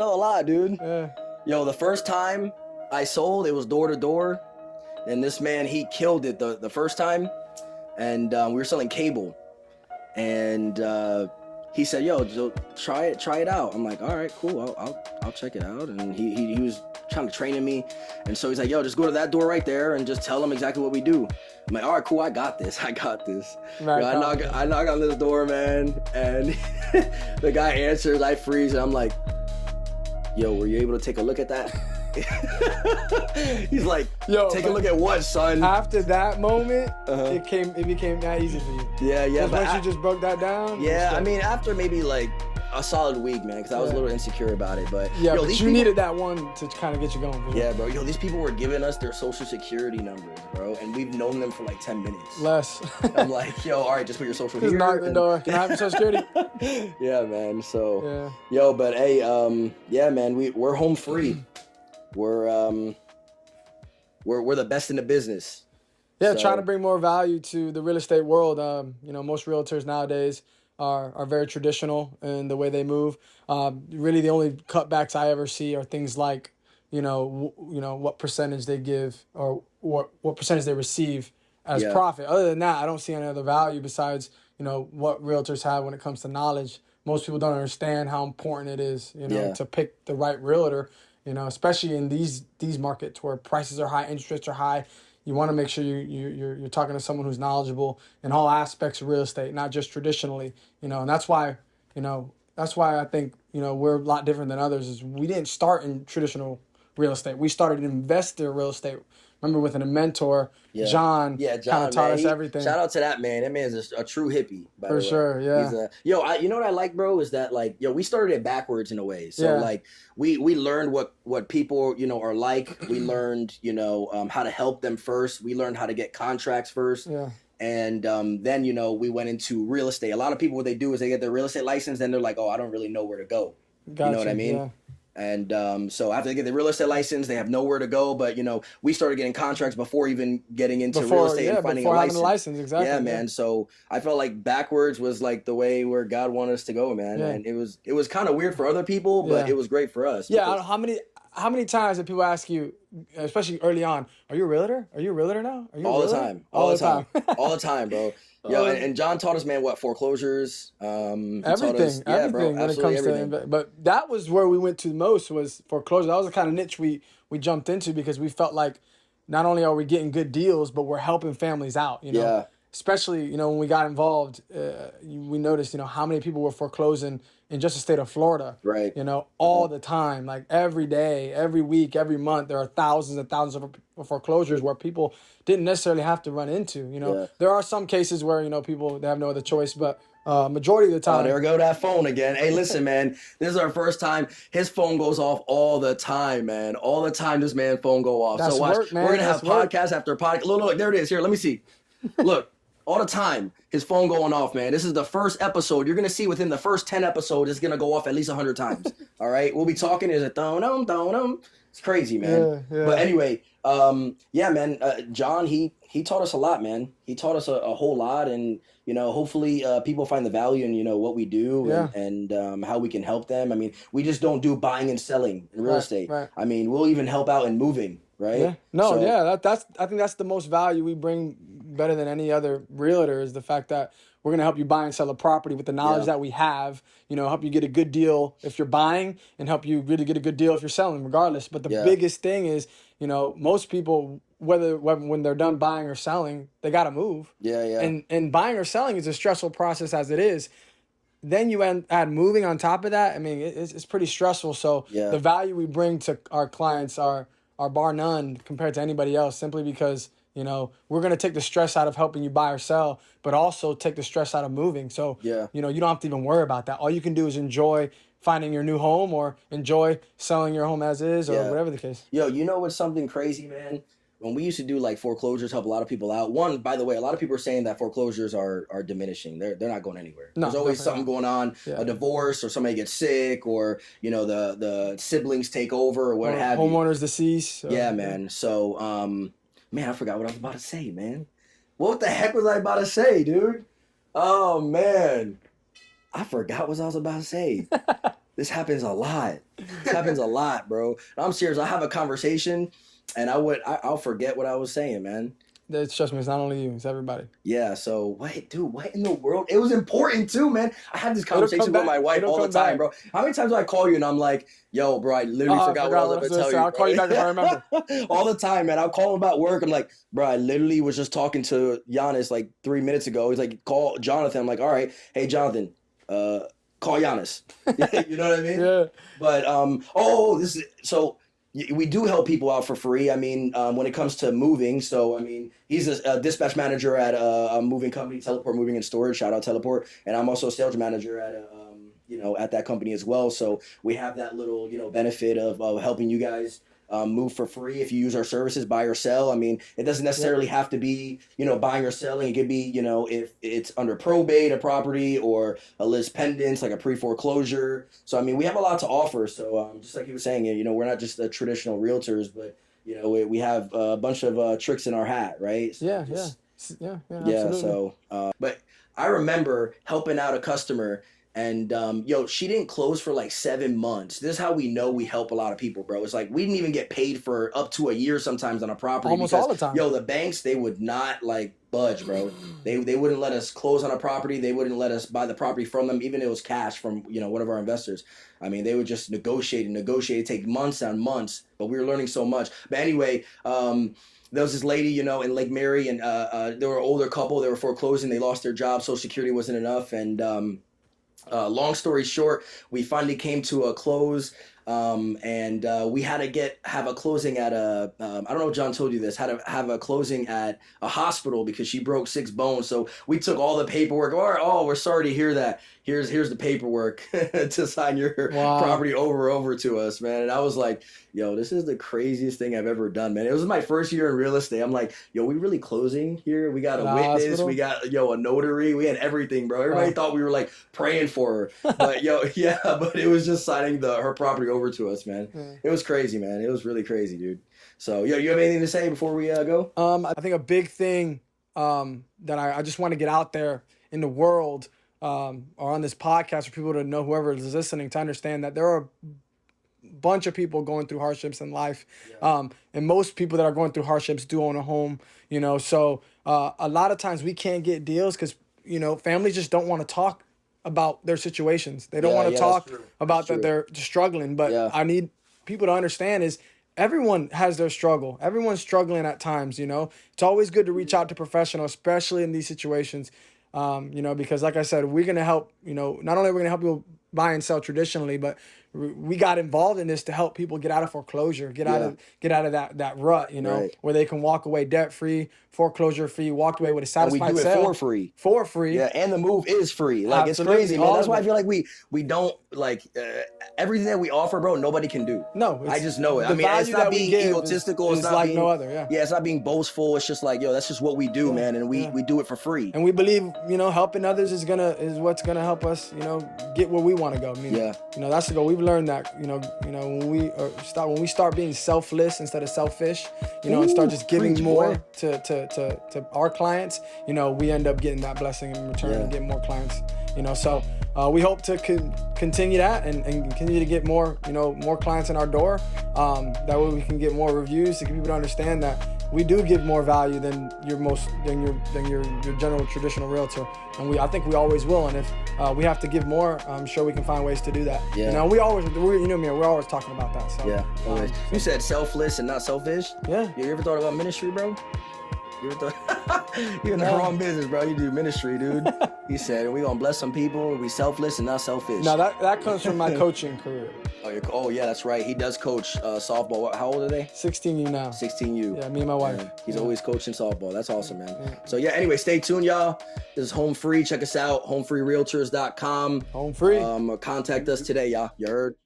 A lot, dude. Yeah. Yo, the first time I sold, it was door to door. And this man, he killed it the first time. And we were selling cable. And he said, "Yo, try it out." I'm like, "All right, cool. I'll check it out." And he was trying to train me, and so he's like, "Yo, just go to that door right there and just tell them exactly what we do." I'm like, "All right, cool. I got this. I got this." Right, Yo, I knock on this door, man, and the guy answers. I freeze, and I'm like, "Yo, were you able to take a look at that?" He's like, "Yo, take a look at what, son?" After that moment, it became that easy for you. Yeah. But once you just broke that down. Yeah, I mean, after maybe like a solid week, man, because I was a little insecure about it. But yeah, yo, but you needed that one to kind of get you going. Yeah, bro. Yo, these people were giving us their social security numbers, bro, and we've known them for like 10 minutes. Less. I'm like, yo, all right, just put your social just here. Knock the door. Can I have your social security? Yeah, man. So, yo, but hey, yeah, man, we're home free. We're the best in the business. Yeah, trying to bring more value to the real estate world. Most realtors nowadays are very traditional in the way they move. Really, the only cutbacks I ever see are things like, what percentage they give or what percentage they receive as profit. Other than that, I don't see any other value besides, what realtors have when it comes to knowledge. Most people don't understand how important it is, to pick the right realtor. Especially in these markets where prices are high, interest rates are high. You want to make sure you're talking to someone who's knowledgeable in all aspects of real estate, not just traditionally. And that's why I think, we're a lot different than others. Is we didn't start in traditional real estate. We started in investor real estate. Remember with a mentor, John kind of taught us everything. Shout out to that man. That man is a true hippie. For sure, yeah. You know what I like, bro, is that like, we started it backwards in a way. So like we learned what people, are like. We learned, how to help them first. We learned how to get contracts first. Yeah. And then, we went into real estate. A lot of people, what they do is they get their real estate license, then they're like, oh, I don't really know where to go. Gotcha, you know what I mean? Yeah. And so after they get the real estate license, they have nowhere to go. But, we started getting contracts before even getting into real estate and finding a license. Having a license, exactly. Yeah, man. So I felt like backwards was like the way where God wanted us to go, man. Yeah. And it was kind of weird for other people, but it was great for us. Yeah, how many times did people ask you, especially early on, are you a realtor? Are you a realtor now? Are you all the time. All the time, bro. Yo, and John taught us, man, what, foreclosures? Everything bro, when it comes to but that was where we went to the most, was foreclosure. That was the kind of niche we jumped into because we felt like not only are we getting good deals, but we're helping families out, Yeah. Especially, when we got involved, we noticed, how many people were foreclosing in just the state of Florida. Right. All the time, like every day, every week, every month, there are thousands and thousands of foreclosures where people didn't necessarily have to run into. There are some cases where, people, they have no other choice, but majority of the time. Oh, there go that phone again. Hey, listen, man, this is our first time. His phone goes off all the time, man. All the time this man's phone go off. That's so watch, work, man. We're going to have podcast after podcast. Look, there it is. Here, let me see. Look. All the time, his phone going off, man. This is the first episode. You're going to see within the first 10 episodes, it's going to go off at least 100 times. All right? We'll be talking. There's a thone. It's crazy, man. Yeah. But anyway, man, John, he taught us a lot, man. He taught us a whole lot. And, hopefully people find the value in, what we do and how we can help them. I mean, we just don't do buying and selling in real estate. Right. I mean, we'll even help out in moving, right? Yeah. No, I think that's the most value we bring better than any other realtor, is the fact that we're going to help you buy and sell a property with the knowledge that we have, help you get a good deal if you're buying and help you really get a good deal if you're selling, regardless. But the biggest thing is, most people, when they're done buying or selling, they got to move. Yeah. And buying or selling is a stressful process as it is. Then you add moving on top of that. I mean, it's pretty stressful. So the value we bring to our clients are bar none compared to anybody else, simply because, we're going to take the stress out of helping you buy or sell, but also take the stress out of moving. So, you don't have to even worry about that. All you can do is enjoy finding your new home or enjoy selling your home as is or whatever the case. Yo, you know what's something crazy, man? When we used to do like foreclosures, help a lot of people out. One, by the way, a lot of people are saying that foreclosures are diminishing. They're not going anywhere. No, there's always something going on, a divorce or somebody gets sick or, the siblings take over or what have you. Homeowners deceased. Yeah, man. So, man, I forgot what I was about to say, man. What the heck was I about to say, dude? Oh, man. I forgot what I was about to say. This happens a lot. This happens a lot, bro. I'm serious. I have a conversation, and I'll forget what I was saying, man. Trust me, it's not only you, it's everybody. Yeah. So what, dude? What in the world? It was important too, man. I had this It'll conversation come with my back. wife It'll all the come time, back. bro. How many times do I call you and I'm like, "Yo, bro, I literally forgot what I was about to tell you." I'll call you back if I remember. All the time, man. I'll call him about work. I'm like, "Bro, I literally was just talking to Giannis like 3 minutes ago." He's like, "Call Jonathan." I'm like, "All right, hey Jonathan, call Giannis." You know what I mean? Yeah. But this is so. We do help people out for free. I mean, when it comes to moving, so I mean, he's a dispatch manager at a moving company, Teleport Moving and Storage. Shout out Teleport, and I'm also a sales manager at at that company as well. So we have that little benefit of helping you guys move for free if you use our services, buy or sell. I mean, it doesn't necessarily have to be buying or selling. It could be if it's under probate, a property, or a list pendants, like a pre-foreclosure. So I mean, we have a lot to offer. So just like he was saying, we're not just the traditional realtors, but we have a bunch of tricks in our hat, right? So Yeah, just, yeah, yeah. absolutely. So, but I remember helping out a customer. And she didn't close for like 7 months. This is how we know we help a lot of people, bro. It's like we didn't even get paid for up to a year sometimes on a property. Almost because, all the time. the banks, they would not like budge, bro. They wouldn't let us close on a property. They wouldn't let us buy the property from them, even if it was cash from one of our investors. I mean, they would just negotiate, take months on months. But we were learning so much. But anyway, there was this lady, in Lake Mary, and they were an older couple. They were foreclosing. They lost their job. Social Security wasn't enough, and long story short, we finally came to a close, and we had to have a closing at I don't know if John told you this, had to have a closing at a hospital because she broke 6 bones. So we took all the paperwork. Oh, we're sorry to hear that. Here's the paperwork to sign your property over to us, man. And I was like, yo, this is the craziest thing I've ever done, man. It was my first year in real estate. I'm like, yo, we really closing here? We got a witness. Hospital? We got, a notary. We had everything, bro. Everybody thought we were like praying for her. But but it was just signing her property over to us, man. Yeah. It was crazy, man. It was really crazy, dude. So, you have anything to say before we go? I think a big thing that I just want to get out there in the world, or on this podcast for people to know, whoever is listening, to understand that there are a bunch of people going through hardships in life. Yeah. And most people that are going through hardships do own a home, so a lot of times we can't get deals because, families just don't want to talk about their situations. They don't want to talk about that they're struggling. But I need people to understand is everyone has their struggle. Everyone's struggling at times, It's always good to reach out to professionals, especially in these situations. Because like I said, we're going to help, not only are we going to help people buy and sell traditionally, but we got involved in this to help people get out of foreclosure, get out of that rut, where they can walk away debt free, foreclosure free, walk away with a satisfied and we do sale. it for free. Yeah, and the move is free. Like Absolutely. It's crazy, man. That's why I feel like we don't like everything that we offer, bro. Nobody can do. No, I just know it. I mean, it's not being egotistical. It's not like being, no other. Yeah, it's not being boastful. It's just like, that's just what we do, man, and we do it for free. And we believe, helping others is what's gonna help us, get where we want to go. I mean, that's the goal. We've learned that, when we start being selfless instead of selfish, and start just giving more to our clients, we end up getting that blessing in return and getting more clients, So we hope to continue that and continue to get more, more clients in our door. That way we can get more reviews to get people to understand that we do give more value than your general traditional realtor, and I think we always will. And if we have to give more, I'm sure we can find ways to do that. Yeah. We're always talking about that. So always. You said selfless and not selfish. Yeah. You ever thought about ministry, bro? You ever thought you're in the wrong business, bro? You do ministry, dude. He said, "We gonna bless some people. We selfless and not selfish." No, that comes from my coaching career. Oh, yeah, that's right. He does coach softball. How old are they? 16U now. 16U. Yeah, me and my wife. Yeah. He's always coaching softball. That's awesome, man. Yeah. So anyway, stay tuned, y'all. This is Home Free. Check us out, homefreerealtors.com. Home Free. Contact us today, y'all. You heard?